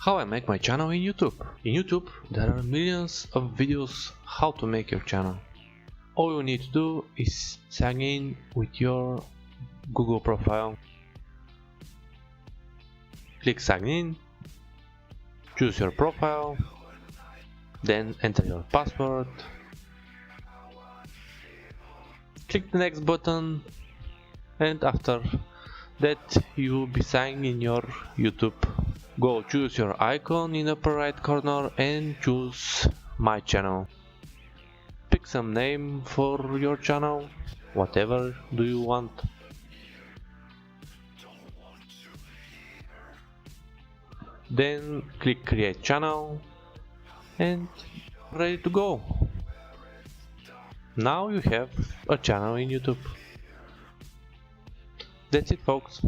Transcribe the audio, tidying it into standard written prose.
How I make my channel in YouTube. In YouTube there are millions of videos how to make your channel. All you need to do is sign in with your Google profile. Click sign in, choose your profile, then enter your password. Click the next button, and after that you will be signed in your YouTube. Go choose your icon in the upper right corner and choose my channel. Pick some name for your channel, whatever do you want. Then click create channel and ready to go. Now you have a channel in YouTube. That's it, folks.